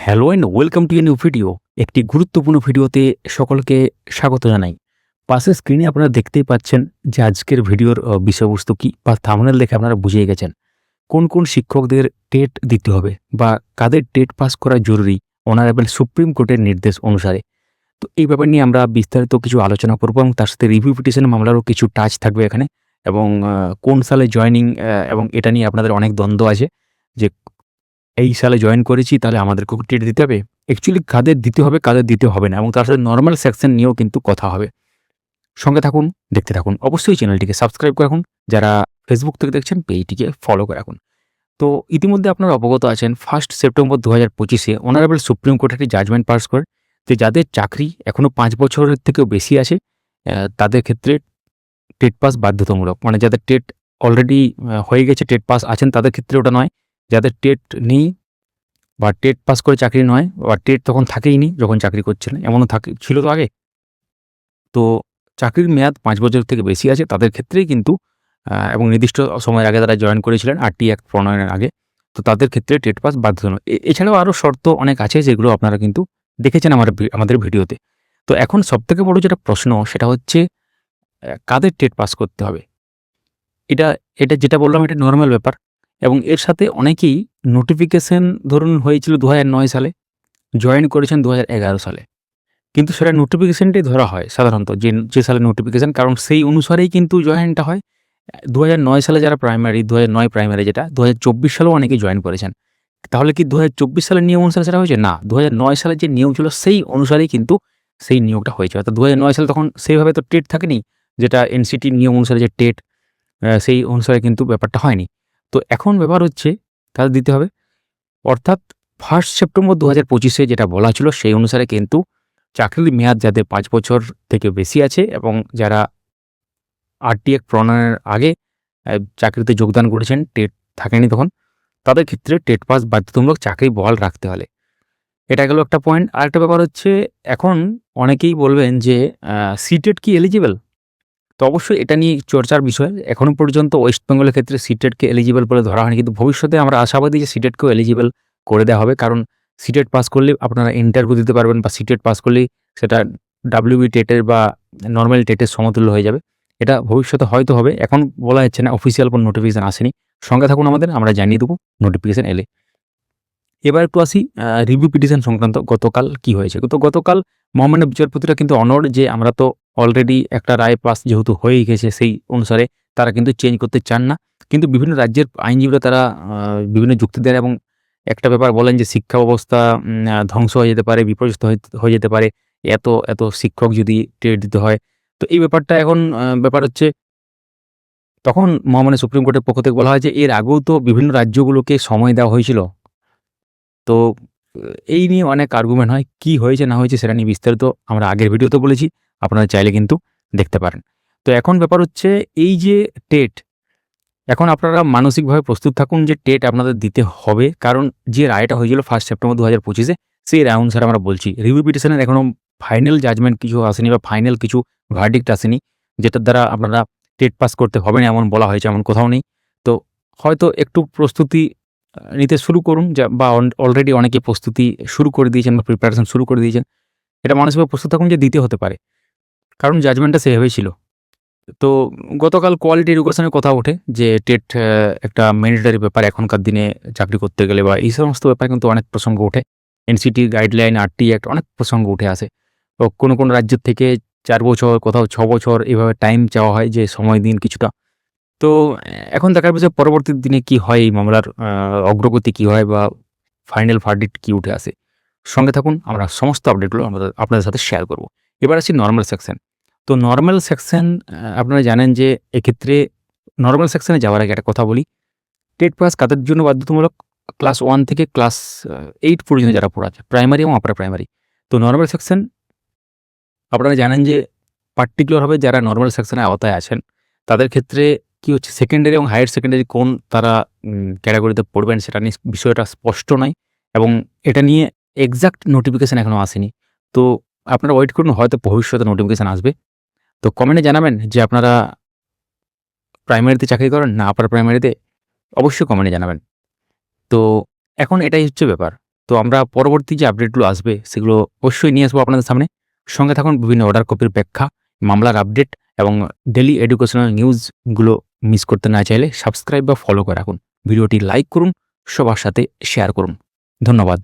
Hello and welcome to a new video. একটি গুরুত্বপূর্ণ ভিডিওতে সকলকে স্বাগত জানাই। পাশের স্ক্রিনে আপনারা দেখতেই পাচ্ছেন যে আজকের ভিডিওর বিষয়বস্তু কী বা থাম্বনেল দেখে আপনারা বুঝিয়ে গেছেন। কোন কোন শিক্ষকদের টেট দিতে হবে বা কাদের টেট পাস করা জরুরি অনারেবল সুপ্রিম কোর্টের নির্দেশ অনুসারে। তো এই ব্যাপার নিয়ে আমরা বিস্তারিত কিছু আলোচনা করব এবং তার সাথে রিভিউ পিটিশন মামলারও কিছু টাচ থাকবে এখানে এবং কোন সালে জয়েনিং এবং এটা নিয়ে আপনাদের অনেক দ্বন্দ্ব আছে যে এই সালে জয়েন করেছি তাহলে আমাদেরকেও টেট দিতে হবে। অ্যাকচুয়ালি কাদের দিতে হবে, কাদের দিতে হবে না এবং তার সাথে নরমাল সেকশন নিয়েও কিন্তু কথা হবে। সঙ্গে থাকুন, দেখতে থাকুন। অবশ্যই চ্যানেলটিকে সাবস্ক্রাইব করে রাখুন। যারা ফেসবুক থেকে দেখছেন পেজটিকে ফলো করে রাখুন। তো ইতিমধ্যে আপনারা অবগত আছেন 1 সেপ্টেম্বর 2025-এ অনারেবল সুপ্রিম কোর্ট একটি জাজমেন্ট পাস করে যে যাদের চাকরি এখনও 5 বছরের থেকেও বেশি আছে তাদের ক্ষেত্রে টেট পাস বাধ্যতামূলক। মানে যাদের টেট অলরেডি হয়ে গেছে, টেট পাস আছেন তাদের ক্ষেত্রে ওটা নয়। যাদের টেট নেই বা টেট পাস করে চাকরি নয় বা টেট তখন থাকেইনি যখন চাকরি করছিলেন, এমনও ছিল তো আগে। তো চাকরির মেয়াদ 5 বছরের থেকে বেশি আছে তাদের ক্ষেত্রেই কিন্তু এবং নির্দিষ্ট সময়ের আগে তারা জয়েন করেছিলেন আরটি অ্যাক্ট প্রণয়নের আগে। তো তাদের ক্ষেত্রে টেট পাস বাধ্যতামূলক। এছাড়াও আরও শর্ত অনেক আছে যেগুলো আপনারা কিন্তু দেখেছেন আমাদের ভিডিওতে। তো এখন সবথেকে বড় যেটা প্রশ্ন সেটা হচ্ছে কাদের টেট পাস করতে হবে? এটা এটা যেটা বললাম এটা নরমাল ব্যাপার এবং এর সাথে অনেকেই নোটিফিকেশন ধরুন হয়েছিল 2009 সালে, জয়েন করেছেন 2011 সালে। কিন্তু সেটা নোটিফিকেশনটাই ধরা হয় সাধারণত যে সালে নোটিফিকেশন, কারণ সেই অনুসারেই কিন্তু জয়েনটা হয়। 2009 সালে যারা প্রাইমারি, 2009 প্রাইমারি যেটা 2024 সালেও অনেকেই জয়েন করেছেন। তাহলে কি 2024 সালের নিয়ম অনুসারে সেটা হয়েছে? না, 2009 সালে যে নিয়ম ছিল সেই অনুসারেই কিন্তু সেই নিয়োগটা হয়েছে। অর্থাৎ 2009 সালে তখন সেইভাবে তো টেট থাকেনি, যেটা এনসিটির নিয়ম অনুসারে যে টেট সেই অনুসারে কিন্তু ব্যাপারটা হয়নি। তো এখন ব্যাপার হচ্ছে তাদের দিতে হবে। অর্থাৎ 1 সেপ্টেম্বর 2025-এ যেটা বলা ছিল সেই অনুসারে কিন্তু চাকরির মেয়াদ যাদের 5 বছর থেকে বেশি আছে এবং যারা আরটি অ্যাক্ট প্রণয়নের আগে চাকরিতে যোগদান করেছেন, টেট থাকেনি তখন, তাদের ক্ষেত্রে টেট পাস বাধ্যতামূলক চাকরি বহাল রাখতে হলে। এটা গেল একটা পয়েন্ট। আরেকটা ব্যাপার হচ্ছে এখন অনেকেই বলবেন যে সিটেট কি এলিজিবল? তো অবশ্যই এটা নিয়ে চর্চার বিষয়। এখনো পর্যন্ত ওয়েস্ট বেঙ্গলের ক্ষেত্রে সিটেটকে এলিজিবল বলে ধরা হয়নি, কিন্তু ভবিষ্যতে আমরা আশাবাদী যে সিটেটকেও এলিজিবল করে দেওয়া হবে। কারণ সিটেট পাস করলে আপনারা ইন্টারভিউ দিতে পারবেন বা সিটেট পাস করলেই সেটা ডাব্লিউবি টেটের বা নর্মাল টেটের সমতুল্য হয়ে যাবে। এটা ভবিষ্যতে হয়তো হবে, এখন বলা যাচ্ছে না, অফিসিয়াল কোনো নোটিফিকেশন আসেনি। সঙ্গে থাকুন আমাদের, আমরা জানিয়ে দেবো নোটিফিকেশন এলে। এবার একটু আসি রিভিউ পিটিশন সংক্রান্ত গতকাল কি হয়েছে। তো গতকাল মহামান্য বিচারপতিরা কিন্তু অনড় যে আমরা তো অলরেডি একটা রায় পাস যেহেতু হয়েই গেছে সেই অনুসারে তারা কিন্তু চেঞ্জ করতে চান না। কিন্তু বিভিন্ন রাজ্যের আইনজীবীরা তারা বিভিন্ন যুক্তি দেন এবং একটা ব্যাপার বলেন যে শিক্ষা ব্যবস্থা ধ্বংস হয়ে যেতে পারে, বিপর্যস্ত হয়ে যেতে পারে এত শিক্ষক যদি টেট দিতে হয়। তো এই ব্যাপারটা এখন ব্যাপার হচ্ছে তখন মহামান্য সুপ্রিম কোর্টের পক্ষ থেকে বলা হয় যে এর আগেও তো বিভিন্ন রাজ্যগুলোকে সময় দেওয়া হয়েছিল। তো এই নিয়ে অনেক আর্গুমেন্ট হয়। কি হয়েছে না হয়েছে সেটা নিয়ে বিস্তারিত আমরা আগের ভিডিওতে বলেছি। আপনারা চাইলে কিন্তু দেখতে পারেন। তো এখন ব্যাপার হচ্ছে এই যে টেট, এখন আপনারা মানসিকভাবে প্রস্তুত থাকুন যে টেট আপনাদের দিতে হবে। কারণ যে রায়টা হয়েছিল 1 সেপ্টেম্বর 2025-এ সেই রায় অনুসারে আমরা বলছি। রিভিউ পিটিশনের এখনো ফাইনাল জাজমেন্ট কিছু আসেনি বা ফাইনাল কিছু ভার্ডিক্ট আসেনি, যেটার দ্বারা আপনারা টেট পাস করতে হবে না এমন বলা হয়েছে, এমন কোথাও নেই। তো হয়তো একটু প্রস্তুতি নিতে শুরু করুন বা অলরেডি অনেকে প্রস্তুতি শুরু করে দিয়েছেন বা প্রিপারেশন শুরু করে দিয়েছেন। এটা মানসিকভাবে প্রস্তুত থাকুন যে দিতে হতে পারে। কারণ জাজমেন্টটা সেভাবেই ছিল। তো গতকাল কোয়ালিটি এডুকেশনের কথা ওঠে যে টেট একটা ম্যান্ডেটরি ব্যাপার এখনকার দিনে চাকরি করতে গেলে বা এই সমস্ত ব্যাপারে কিন্তু অনেক প্রসঙ্গ ওঠে। এনসিটি গাইডলাইন, আরটি অ্যাক্ট অনেক প্রসঙ্গ উঠে আসে। তো কোনো রাজ্যের থেকে 4 বছর, কোথাও 6 বছর এভাবে টাইম চাওয়া হয় যে সময় দিন কিছুটা। তো এখন দেখার বিষয় পরবর্তী দিনে কি হয়, এই মামলার অগ্রগতি কি হয় বা ফাইনাল ভার্ডিক্ট কি উঠে আসে। সঙ্গে থাকুন, আমরা সমস্ত আপডেটগুলো আপনাদের সাথে শেয়ার করব। এবার আসি নরমাল সেকশন। তো নরমাল সেকশন আপনারা জানেন যে এক্ষেত্রে নরমাল সেকশনে যাওয়ার আগে একটা কথা বলি। টেট পাস কাদের জন্য বাধ্যতামূলক? ক্লাস 1 থেকে ক্লাস 8 পর্যন্ত যারা পড়াচ্ছে, প্রাইমারি এবং আপার প্রাইমারি। তো নরমাল সেকশন আপনারা জানেন যে পার্টিকুলারভাবে যারা নরমাল সেকশনের আওতায় আছেন তাদের ক্ষেত্রে কি হচ্ছে, সেকেন্ডারি এবং হায়ার সেকেন্ডারি কোন তারা ক্যাটাগরিতে পড়বেন সেটা নিয়ে বিষয়টা স্পষ্ট নয় এবং এটা নিয়ে এক্সাক্ট নোটিফিকেশন এখনও আসেনি। তো আপনারা ওয়েট করুন, হয়তো ভবিষ্যতে নোটিফিকেশন আসবে। তো কমেন্টে জানাবেন যে আপনারা প্রাইমারিতে চাকরি করেন না আপার প্রাইমারিতে, অবশ্যই কমেন্টে জানাবেন। তো এখন এটাই হচ্ছে ব্যাপার। তো আমরা পরবর্তী যে আপডেটগুলো আসবে সেগুলো অবশ্যই নিয়ে আসবো আপনাদের সামনে। সঙ্গে থাকুন বিভিন্ন অর্ডার কপির ব্যাখ্যা, মামলার আপডেট এবং ডেইলি এডুকেশনাল নিউজগুলো মিস করতে না চাইলে সাবস্ক্রাইব বা ফলো করে রাখুন। ভিডিওটি লাইক করুন, সবার সাথে শেয়ার করুন। ধন্যবাদ।